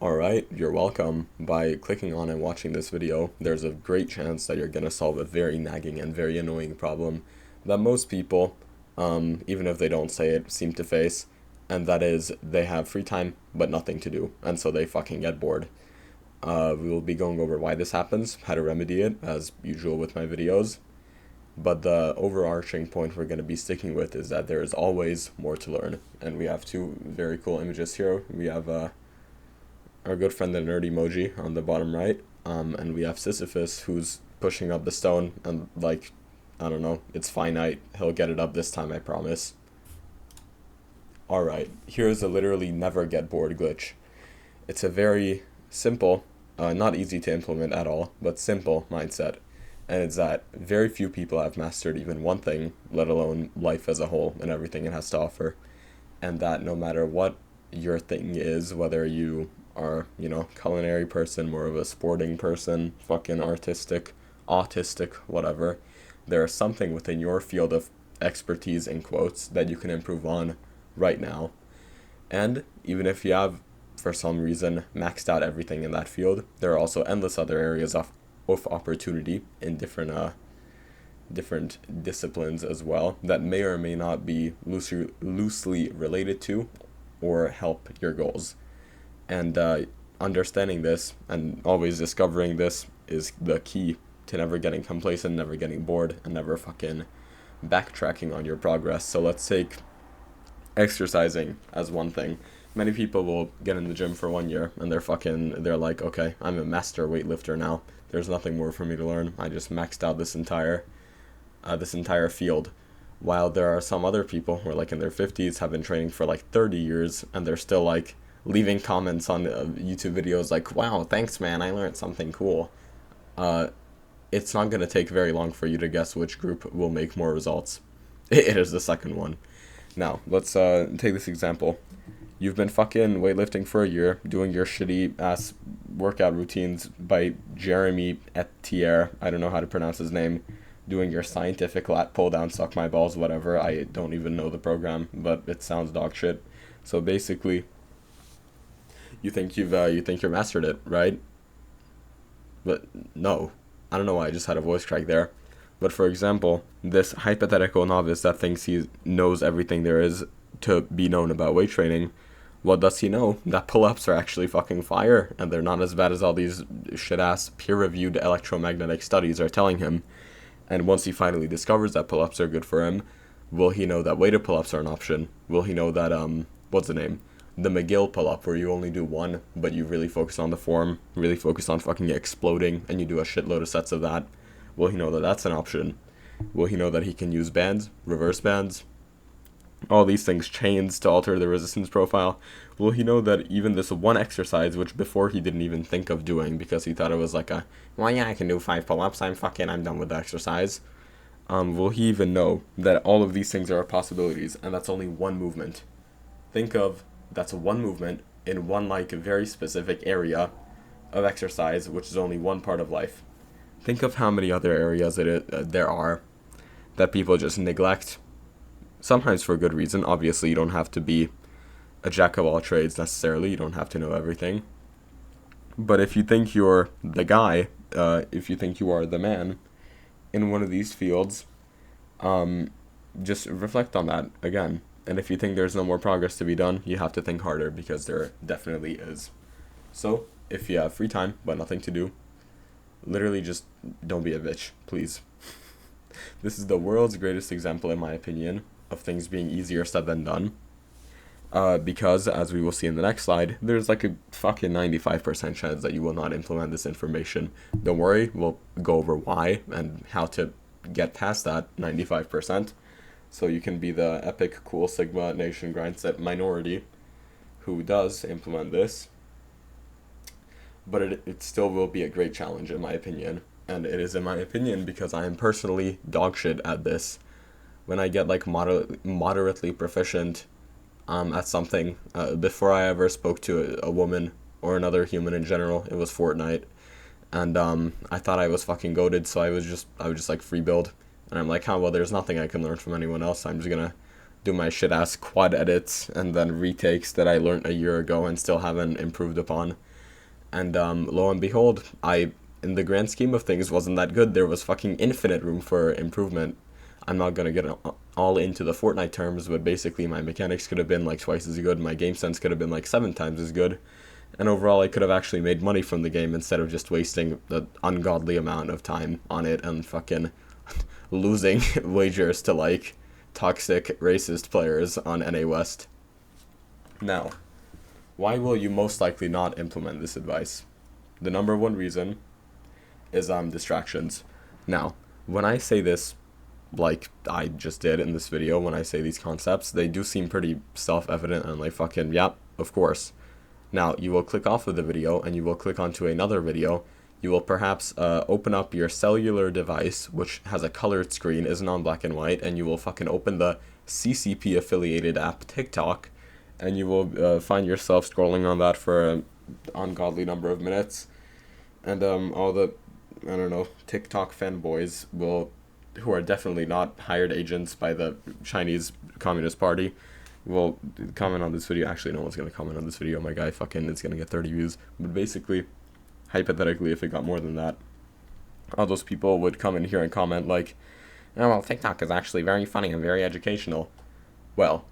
Alright, you're welcome. By clicking on and watching this video, there's a great chance that you're gonna solve a very nagging and very annoying problem that most people, even if they don't say it, seem to face, and that is they have free time but nothing to do, and so they fucking get bored. We will be going over why this happens, how to remedy it, as usual with my videos, but the overarching point we're going to be sticking with is that there is always more to learn, and we have two very cool images here. We have our good friend the nerd emoji on the bottom right, and we have Sisyphus who's pushing up the stone, and like, I don't know, it's finite, he'll get it up this time, I promise. Alright, here's a literally never get bored glitch. It's a very simple, not easy to implement at all, but simple mindset, and it's that very few people have mastered even one thing, let alone life as a whole and everything it has to offer, and that no matter what your thing is, whether you are, culinary person, more of a sporting person, fucking artistic, autistic, whatever, there's something within your field of expertise, in quotes, that you can improve on right now. And even if you have, for some reason, maxed out everything in that field, there are also endless other areas of opportunity in different disciplines as well that may or may not be loosely related to or help your goals. And understanding this and always discovering this is the key to never getting complacent, never getting bored, and never fucking backtracking on your progress. So let's take exercising as one thing. Many people will get in the gym for 1 year and they're like, okay, I'm a master weightlifter now. There's nothing more for me to learn. I just maxed out this entire field. While there are some other people who are like in their 50s, have been training for like 30 years, and they're still like leaving comments on YouTube videos like, wow, thanks man, I learned something cool. It's not going to take very long for you to guess which group will make more results. It is the second one. Now, let's take this example. You've been fucking weightlifting for a year, doing your shitty ass workout routines by Jeremy Etier, I don't know how to pronounce his name, doing your scientific lat pull down, suck my balls, whatever. I don't even know the program, but it sounds dog shit. So basically, you think you're mastered it, right? But no, I don't know why I just had a voice crack there. But for example, this hypothetical novice that thinks he knows everything there is to be known about weight training, what does he know? That pull-ups are actually fucking fire, and they're not as bad as all these shit-ass peer-reviewed electromagnetic studies are telling him. And once he finally discovers that pull-ups are good for him, will he know that weighted pull-ups are an option? Will he know that, what's the name? The McGill pull-up, where you only do one, but you really focus on the form, really focus on fucking exploding, and you do a shitload of sets of that. Will he know that that's an option? Will he know that he can use bands, reverse bands, all these things, chains to alter the resistance profile? Will he know that even this one exercise, which before he didn't even think of doing because he thought it was like well, yeah, I can do 5 pull-ups, I'm done with the exercise. Will he even know that all of these things are possibilities, and that's only one movement? Think of, that's one movement in one like very specific area of exercise, which is only one part of life. Think of how many other areas there are that people just neglect, sometimes for good reason. Obviously, you don't have to be a jack of all trades necessarily. You don't have to know everything. But if you think you're the guy, if you think you are the man in one of these fields, just reflect on that again. And if you think there's no more progress to be done, you have to think harder, because there definitely is. So, if you have free time but nothing to do, literally just don't be a bitch, please. This is the world's greatest example, in my opinion, of things being easier said than done. Because, as we will see in the next slide, there's like a fucking 95% chance that you will not implement this information. Don't worry, we'll go over why and how to get past that 95%. So you can be the epic, cool Sigma Nation grindset minority who does implement this. But it still will be a great challenge, in my opinion. And it is in my opinion because I am personally dog shit at this. When I get like moderately proficient at something, before I ever spoke to a woman or another human in general, it was Fortnite. And I thought I was fucking goated, so I would just like free build. And I'm like, well, there's nothing I can learn from anyone else. I'm just gonna do my shit ass quad edits and then retakes that I learned a year ago and still haven't improved upon. And lo and behold, in the grand scheme of things, wasn't that good. There was fucking infinite room for improvement. I'm not gonna get all into the Fortnite terms, but basically my mechanics could have been like twice as good, my game sense could have been like 7 times as good, and overall I could have actually made money from the game instead of just wasting the ungodly amount of time on it and fucking losing wagers to like toxic racist players on NA West. Now, why will you most likely not implement this advice? The number one reason is distractions. Now, when I say this, like I just did in this video, when I say these concepts, they do seem pretty self-evident and like fucking, yeah, of course. Now, you will click off of the video and you will click onto another video. You will perhaps open up your cellular device, which has a colored screen, isn't on black and white, and you will fucking open the CCP affiliated app TikTok, and you will find yourself scrolling on that for an ungodly number of minutes. And all the, I don't know, TikTok fanboys who are definitely not hired agents by the Chinese Communist Party, will comment on this video. Actually, no one's going to comment on this video. My guy fucking is going to get 30 views. But basically, hypothetically, if it got more than that, all those people would come in here and comment like, oh, well, TikTok is actually very funny and very educational. Well,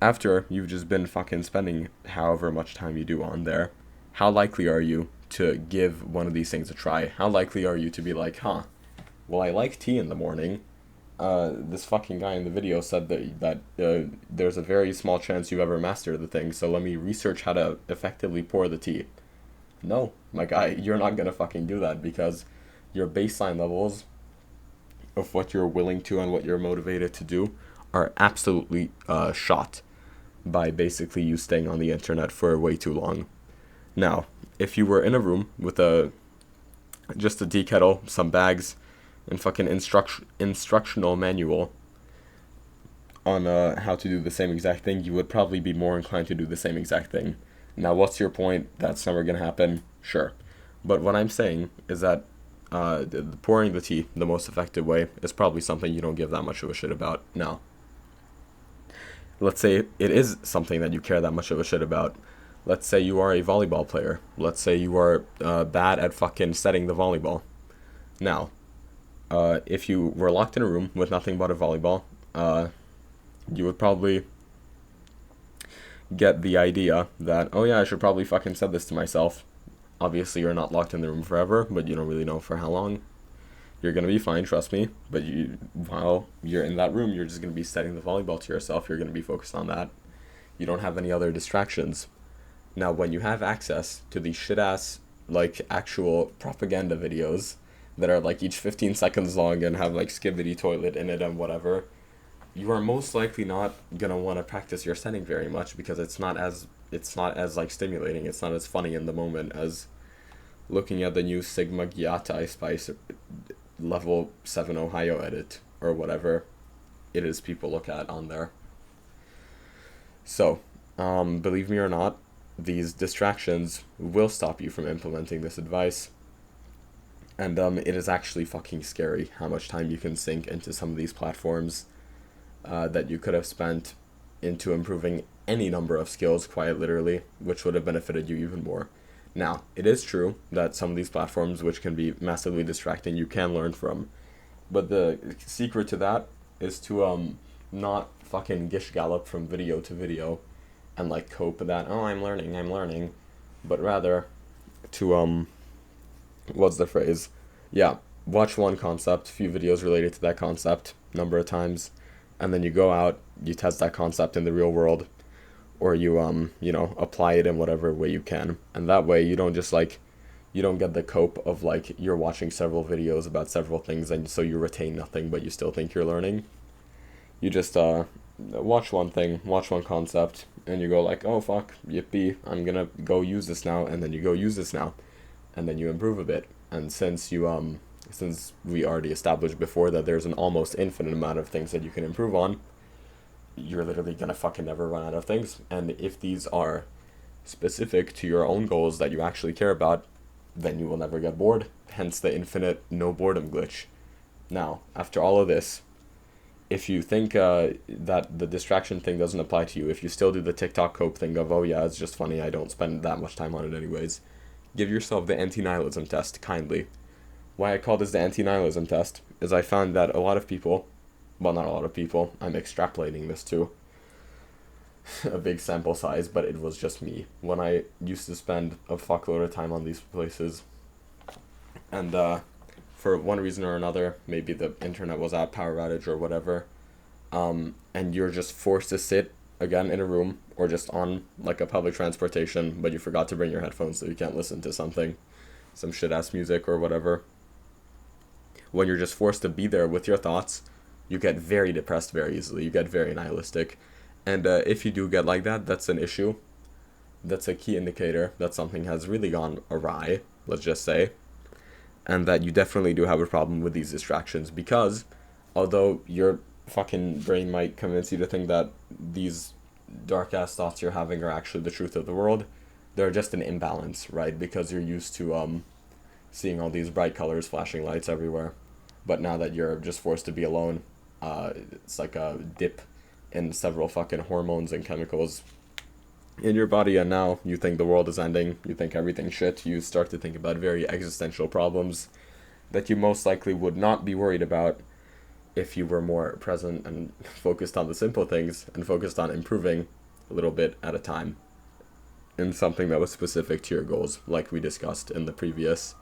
after you've just been fucking spending however much time you do on there, how likely are you to give one of these things a try? How likely are you to be like, well, I like tea in the morning. This fucking guy in the video said that there's a very small chance you ever master the thing, so let me research how to effectively pour the tea. No, my guy, you're not gonna fucking do that, because your baseline levels of what you're willing to and what you're motivated to do are absolutely shot by basically you staying on the internet for way too long. Now, if you were in a room with just a tea kettle, some bags, and fucking instructional manual on how to do the same exact thing, you would probably be more inclined to do the same exact thing. Now, what's your point? That's never going to happen. Sure. But what I'm saying is that pouring the tea the most effective way is probably something you don't give that much of a shit about. Now, let's say it is something that you care that much of a shit about. Let's say you are a volleyball player. Let's say you are bad at fucking setting the volleyball. Now, if you were locked in a room with nothing but a volleyball, you would probably get the idea that, oh yeah, I should probably fucking set this to myself. Obviously, you're not locked in the room forever, but you don't really know for how long. You're going to be fine, trust me, but while you're in that room, you're just going to be setting the volleyball to yourself. You're going to be focused on that. You don't have any other distractions. Now, when you have access to these shit-ass, like, actual propaganda videos that are, like, each 15 seconds long and have, like, Skibidi toilet in it and whatever, you are most likely not going to want to practice your setting very much, because it's not as, like, stimulating. It's not as funny in the moment as looking at the new Sigma Gyatai Spice level 7 Ohio edit, or whatever it is people look at on there. So, believe me or not, these distractions will stop you from implementing this advice. And it is actually fucking scary how much time you can sink into some of these platforms that you could have spent into improving any number of skills, quite literally, which would have benefited you even more. Now, it is true that some of these platforms, which can be massively distracting, you can learn from. But the secret to that is to not fucking gish gallop from video to video and like cope with that, oh, I'm learning, but rather to, what's the phrase? Yeah, watch one concept, few videos related to that concept, number of times, and then you go out, you test that concept in the real world, or you, apply it in whatever way you can. And that way you don't just you don't get the cope of like, you're watching several videos about several things and so you retain nothing, but you still think you're learning. You just, watch one thing, watch one concept, and you go like, oh fuck, yippee, I'm gonna go use this now, and then you go use this now, and then you improve a bit. And since we already established before that there's an almost infinite amount of things that you can improve on, you're literally gonna fucking never run out of things. And if these are specific to your own goals that you actually care about, then you will never get bored, hence the infinite no boredom glitch. Now, after all of this, if you think that the distraction thing doesn't apply to you, if you still do the TikTok cope thing of, oh yeah, it's just funny, I don't spend that much time on it anyways, give yourself the anti-nihilism test kindly. Why I call this the anti-nihilism test is I found that a lot of people, well, not a lot of people, I'm extrapolating this to a big sample size, but it was just me. When I used to spend a fuckload of time on these places, and for one reason or another, maybe the internet was at power outage or whatever, and you're just forced to sit again in a room or just on like a public transportation, but you forgot to bring your headphones so you can't listen to something, some shit ass music or whatever. When you're just forced to be there with your thoughts, you get very depressed very easily. You get very nihilistic. And if you do get like that, that's an issue. That's a key indicator that something has really gone awry, let's just say. And that you definitely do have a problem with these distractions because although your fucking brain might convince you to think that these dark ass thoughts you're having are actually the truth of the world, they're just an imbalance, right? Because you're used to seeing all these bright colors, flashing lights everywhere. But now that you're just forced to be alone, it's like a dip in several fucking hormones and chemicals in your body, and now you think the world is ending, you think everything's shit, you start to think about very existential problems that you most likely would not be worried about if you were more present and focused on the simple things and focused on improving a little bit at a time in something that was specific to your goals, like we discussed in the previous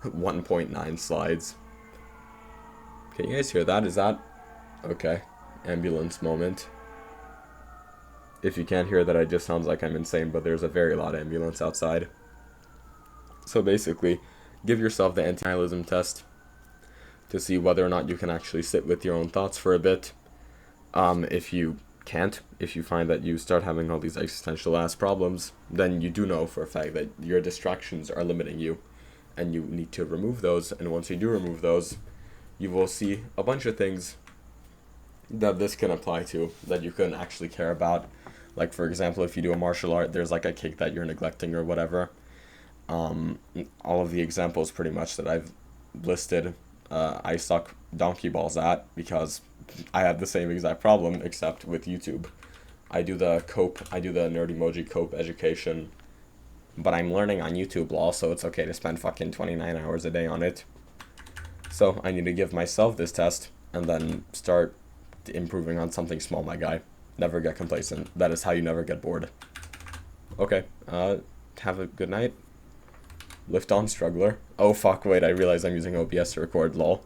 1.9 slides. Can you guys hear that? Is that okay? Ambulance moment. If you can't hear that, it just sounds like I'm insane, but there's a very loud ambulance outside. So basically, give yourself the anti-nihilism test to see whether or not you can actually sit with your own thoughts for a bit. If you can't, if you find that you start having all these existential ass problems, then you do know for a fact that your distractions are limiting you, and you need to remove those. And once you do remove those, you will see a bunch of things that this can apply to that you can actually care about. Like, for example, if you do a martial art, there's like a kick that you're neglecting or whatever. All of the examples pretty much that I've listed, I suck donkey balls at because I have the same exact problem except with YouTube. I do the nerd emoji cope education, but I'm learning on YouTube law, so it's okay to spend fucking 29 hours a day on it. So I need to give myself this test and then start improving on something small, my guy. Never get complacent. That is how you never get bored. Okay, have a good night. Lift on, struggler. Oh fuck, wait, I realize I'm using OBS to record, lol.